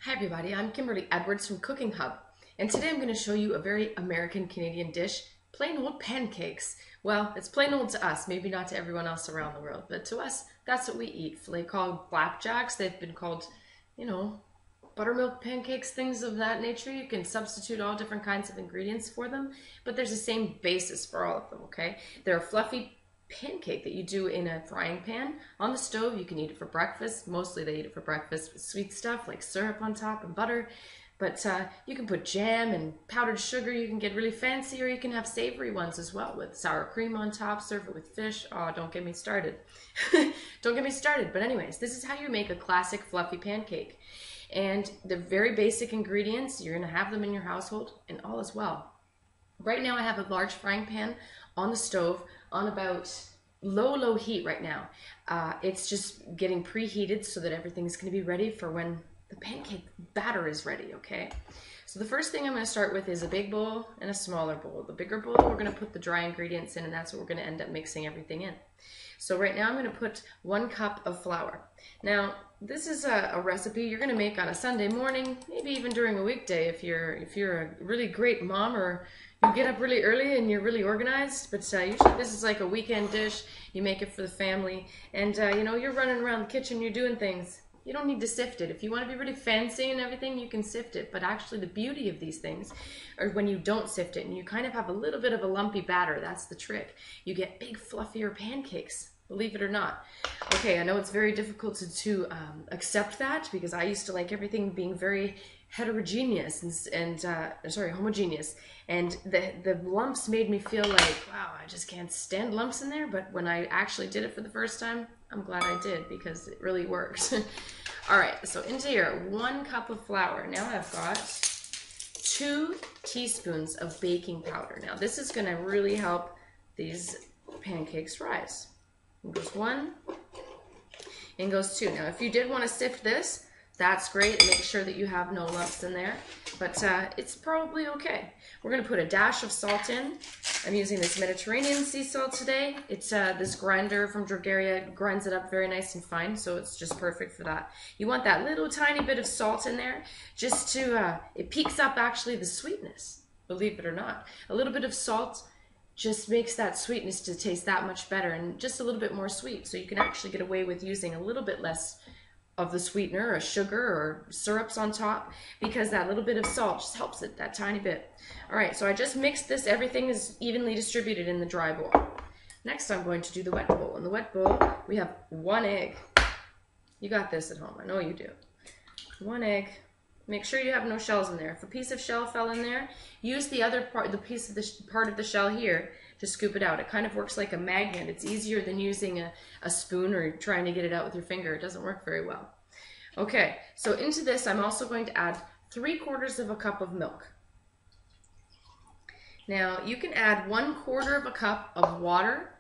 Hi everybody, I'm Kimberly Edwards from Cooking Hub, and today I'm going to show you a very American Canadian dish, plain old pancakes. Well, it's plain old to us, maybe not to everyone else around the world, but to us, that's what we eat. They call flapjacks, they've been called, buttermilk pancakes, things of that nature. You can substitute all different kinds of ingredients for them, but there's the same basis for all of them, okay? They're a fluffy pancake that you do in a frying pan on the stove. You can eat it for breakfast. Mostly they eat it for breakfast with sweet stuff like syrup on top and butter, but you can put jam and powdered sugar. You can get really fancy, or you can have savory ones as well with sour cream on top. Serve it with fish. Oh, don't get me started. Don't get me started. But anyways, this is how you make a classic fluffy pancake, and the very basic ingredients, you're going to have them in your household, and all is well. Right now I have a large frying pan on the stove on about low heat right now. It's just getting preheated so that everything's going to be ready for when the pancake batter is ready, okay? So the first thing I'm going to start with is a big bowl and a smaller bowl. The bigger bowl, we're going to put the dry ingredients in, and that's what we're going to end up mixing everything in. So right now I'm going to put 1 cup of flour. Now this is a recipe you're going to make on a Sunday morning, maybe even during a weekday if you're a really great mom, or you get up really early and you're really organized. But usually this is like a weekend dish. You make it for the family, and you're running around the kitchen, you're doing things. You don't need to sift it. If you want to be really fancy and everything, you can sift it. But actually the beauty of these things are when you don't sift it and you kind of have a little bit of a lumpy batter. That's the trick. You get big, fluffier pancakes, believe it or not. Okay, I know it's very difficult to accept that, because I used to like everything being very heterogeneous and homogeneous, and the lumps made me feel like, wow, I just can't stand lumps in there. But when I actually did it for the first time, I'm glad I did, because it really works. All right, so into here, 1 cup of flour. Now I've got 2 teaspoons of baking powder. Now this is going to really help these pancakes rise. In goes 1, in goes 2. Now if you did want to sift this, that's great. Make sure that you have no lumps in there, but it's probably okay. We're going to put a dash of salt in. I'm using this Mediterranean sea salt today. It's this grinder from Drogheria grinds it up very nice and fine, so it's just perfect for that. You want that little tiny bit of salt in there just to, it peaks up actually the sweetness, believe it or not. A little bit of salt just makes that sweetness to taste that much better, and just a little bit more sweet, so you can actually get away with using a little bit less of the sweetener or sugar or syrups on top, because that little bit of salt just helps it that tiny bit. All right, so I just mixed this. Everything is evenly distributed in the dry bowl. Next I'm going to do the wet bowl. In the wet bowl we have 1 egg. You got this at home, I know you do. 1 egg. Make sure you have no shells in there. If a piece of shell fell in there, use the other part, the piece of the part of the shell here, to scoop it out. It kind of works like a magnet. It's easier than using a spoon or trying to get it out with your finger. It doesn't work very well. Okay, so into this I'm also going to add 3/4 of a cup of milk. Now you can add 1/4 of a cup of water,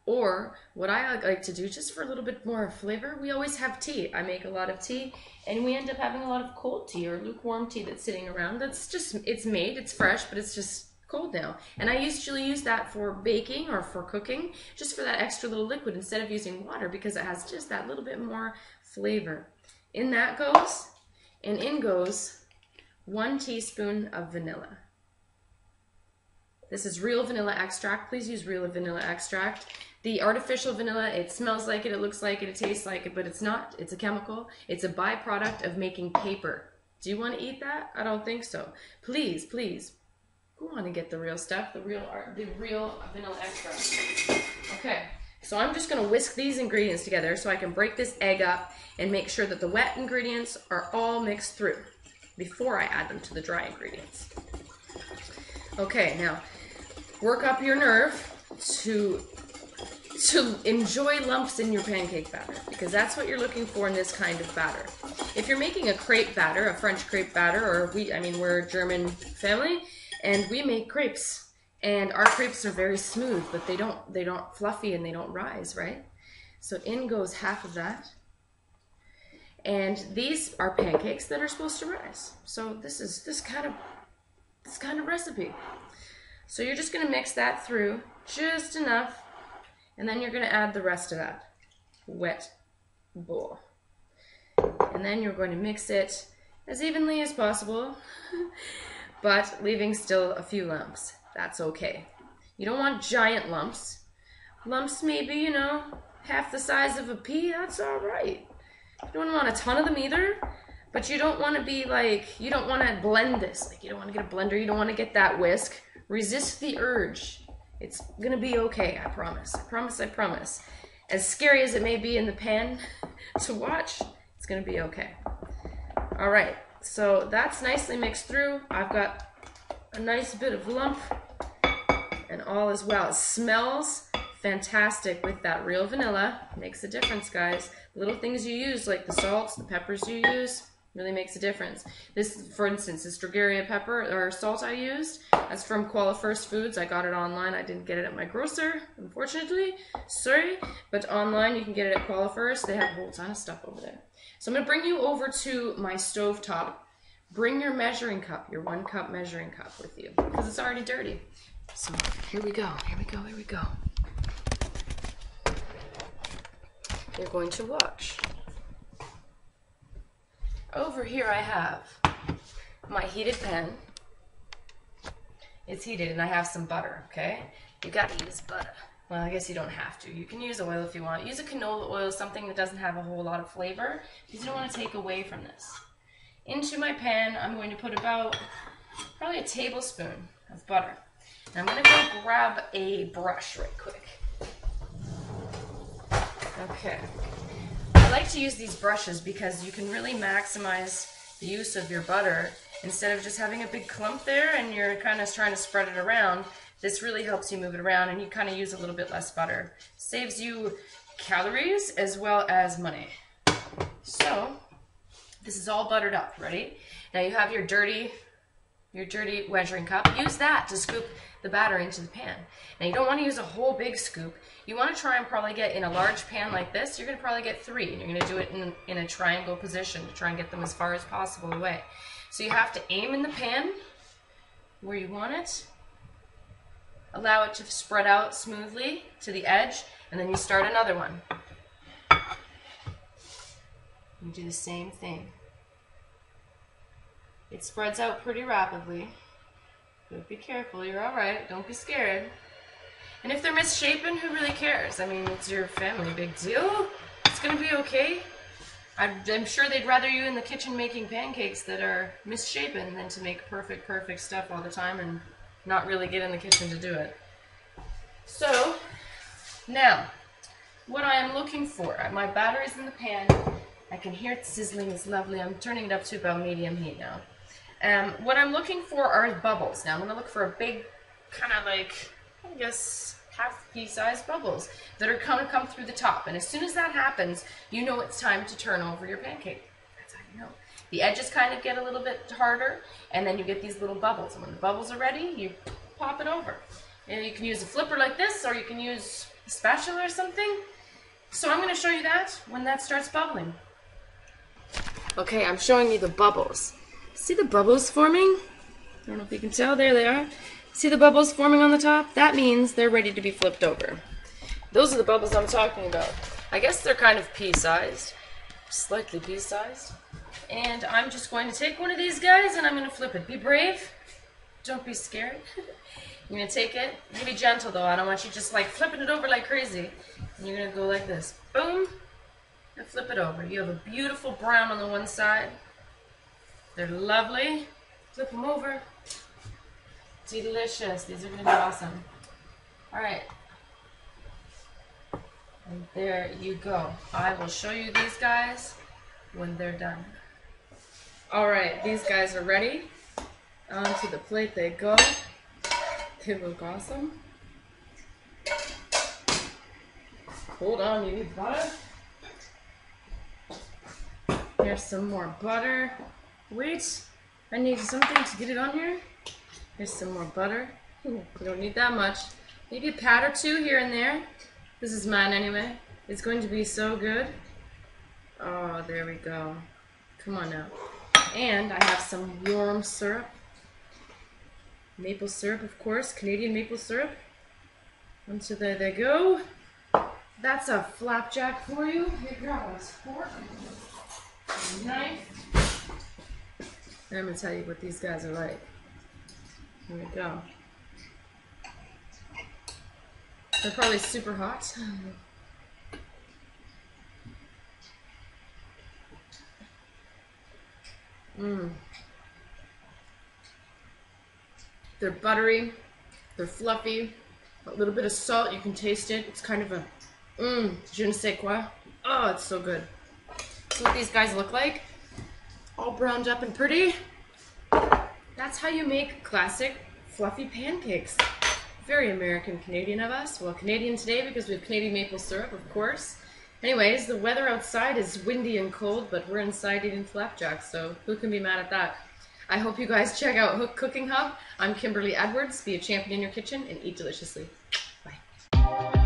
or what I like to do, just for a little bit more flavor, we always have tea. I make a lot of tea, and we end up having a lot of cold tea or lukewarm tea that's sitting around. That's just, it's made, it's fresh, but it's just cold now. And I usually use that for baking or for cooking, just for that extra little liquid instead of using water, because it has just that little bit more flavor. In that goes, and in goes 1 teaspoon of vanilla. This is real vanilla extract. Please use real vanilla extract. The artificial vanilla, it smells like it looks like it tastes like it, but it's not. It's a chemical. It's a byproduct of making paper. Do you want to eat that? I don't think so. Please, please, go on and get the real stuff, the real vanilla extract. Okay, so I'm just going to whisk these ingredients together so I can break this egg up and make sure that the wet ingredients are all mixed through before I add them to the dry ingredients. Okay, now work up your nerve to enjoy lumps in your pancake batter, because that's what you're looking for in this kind of batter. If you're making a crepe batter, a French crepe batter, or we're a German family, and we make crepes, and our crepes are very smooth, but they don't fluffy and they don't rise, right? So in goes half of that, and these are pancakes that are supposed to rise. So this is this kind of recipe. So you're just going to mix that through just enough, and then you're going to add the rest of that wet bowl, and then you're going to mix it as evenly as possible, but leaving still a few lumps. That's okay. You don't want giant lumps. Lumps maybe, you know, half the size of a pea, that's all right. You don't want a ton of them either, but you don't want to be like, you don't want to blend this. Like, you don't want to get a blender, you don't want to get that whisk. Resist the urge. It's gonna be okay, I promise. I promise, I promise. As scary as it may be in the pan to watch, it's gonna be okay. All right, so that's nicely mixed through. I've got a nice bit of lump and all as well. It smells fantastic with that real vanilla. Makes a difference, guys. Little things you use, like the salts, the peppers you use, really makes a difference. This, for instance, this Dragaria pepper or salt I used, that's from Koala First Foods. I got it online. I didn't get it at my grocer, unfortunately. Sorry, but online you can get it at Koala First. They have a whole ton of stuff over there. So I'm going to bring you over to my stove top. Bring your measuring cup, your 1 cup measuring cup with you, because it's already dirty. So here we go, here we go, here we go. You're going to watch. Over here I have my heated pan. It's heated and I have some butter, okay? You gotta use butter. Well, I guess you don't have to. You can use oil if you want. Use a canola oil, something that doesn't have a whole lot of flavor, because you don't want to take away from this. Into my pan, I'm going to put about probably a tablespoon of butter. And I'm going to go grab a brush right quick. Okay. I like to use these brushes because you can really maximize the use of your butter. Instead of just having a big clump there and you're kind of trying to spread it around, this really helps you move it around and you kind of use a little bit less butter. Saves you calories as well as money. So, this is all buttered up, ready? Now you have your dirty measuring cup. Use that to scoop the batter into the pan. Now you don't want to use a whole big scoop. You want to try and probably get in a large pan like this, you're going to probably get 3, and you're going to do it in a triangle position to try and get them as far as possible away. So you have to aim in the pan where you want it, allow it to spread out smoothly to the edge, and then you start another one. You do the same thing. It spreads out pretty rapidly. But be careful, you're alright, don't be scared. And if they're misshapen, who really cares? I mean, it's your family, big deal. It's gonna be okay. I'm sure they'd rather you in the kitchen making pancakes that are misshapen than to make perfect stuff all the time and not really get in the kitchen to do it. So, now, what I am looking for, my batter is in the pan. I can hear it sizzling, it's lovely. I'm turning it up to about medium heat now. What I'm looking for are bubbles. Now I'm going to look for a big, kind of like, I guess, half pea-sized bubbles that are going to come through the top. And as soon as that happens, you know it's time to turn over your pancake. That's how you know. The edges kind of get a little bit harder, and then you get these little bubbles. And when the bubbles are ready, you pop it over. And you can use a flipper like this, or you can use a spatula or something. So I'm going to show you that when that starts bubbling. Okay, I'm showing you the bubbles. See the bubbles forming? I don't know if you can tell. There they are. See the bubbles forming on the top? That means they're ready to be flipped over. Those are the bubbles I'm talking about. I guess they're kind of pea-sized. Slightly pea-sized. And I'm just going to take one of these guys and I'm going to flip it. Be brave. Don't be scared. You're going to take it. Be gentle though. I don't want you just like flipping it over like crazy. And you're going to go like this. Boom. And flip it over. You have a beautiful brown on the one side. They're lovely. Flip them over. Delicious. These are going to be awesome. Alright. And there you go. I will show you these guys when they're done. Alright, these guys are ready. Onto the plate they go. They look awesome. Hold on, you need butter. Here's some more butter. Wait, I need something to get it on here. Here's some more butter. Ooh, you don't need that much. Maybe a pat or two here and there. This is mine anyway. It's going to be so good. Oh, there we go. Come on now. And I have some warm syrup. Maple syrup, of course. Canadian maple syrup. And so there they go. That's a flapjack for you. Here, grab a fork, a knife. And I'm gonna tell you what these guys are like. Here we go. They're probably super hot. Mmm. They're buttery, they're fluffy, a little bit of salt, you can taste it. It's kind of a, je ne sais quoi. Oh, it's so good. That's what these guys look like. All browned up and pretty. That's how you make classic fluffy pancakes. Very American Canadian of us. Well, Canadian today because we have Canadian maple syrup, of course. Anyways, the weather outside is windy and cold, but we're inside eating flapjacks, so who can be mad at that? I hope you guys check out Hook Cooking Hub. I'm Kimberly Edwards. Be a champion in your kitchen and eat deliciously. Bye.